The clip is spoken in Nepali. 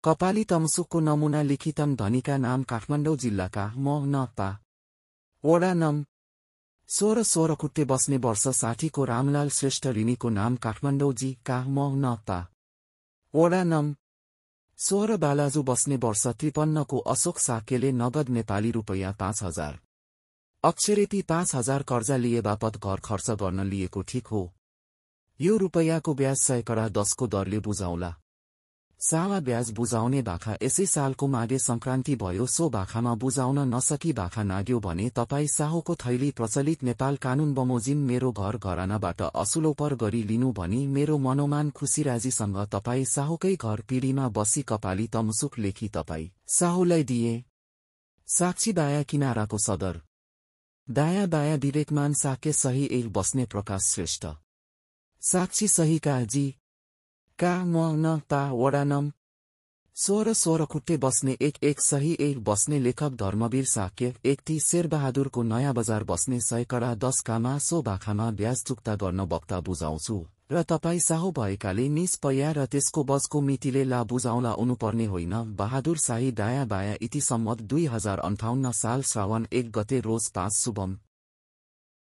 कपाली तमसुकको नमुना लिखितम धनीका नाम काठमाडौँ जिल्लाका न वडा नं 16 खुट्टे बस्ने वर्ष 60 को रामलाल श्रेष्ठ ऋणीको नाम काठमाडौँ जी का न वडा नं 16 बालाजु बस्ने वर्ष 53 को अशोक साक्यले नगद नेपाली रुपैयाँ 5000 अक्षरेती 5000 कर्जा लिए बापत घर खर्च गर्न लिएको ठीक हो। यो रुपैयाँको ब्याज सयकडा 10 को दरले बुझाउला। सावा ब्याज बुझाउने बाखा यसै सालको माघे संक्रान्ति भयो। सो बाखामा बुझाउन नसकी बाखा नाग्यो भने तपाई साहुको थैली प्रचलित नेपाल कानून बमोजिम मेरो घर घरानाबाट असुलोपर गरी लिनु भनी मेरो मनोमान खुसीराजीसँग तपाई साहुकै घर पिँढीमा बसी कपाली तमसुक लेखी तपाई साहुलाई दिए। साक्षी दाया किनाराको सदर दाया बाया विवेकमान साके सही एक बस्ने प्रकाश श्रेष्ठ साक्षी सहीका जी का न ता वडा नं 16 खुट्टे बस्ने एक सही एक बस्ने लेखक धर्मवीर साक्य 31 शेरबहादुरको नयाँ बजार बस्ने सयकडा 10 कामा सो बाखामा ब्याज चुक्ता गर्न बक्ता बुझाउँछु र तपाई साहु भएकाले निस पैया र त्यसको बजको मितिले ला बुझाउला उनुपर्ने होइन। बहादुर शाही दाया बाया इति सम्मत 2058 साल श्रावण 1 गते रोज 5 शुभम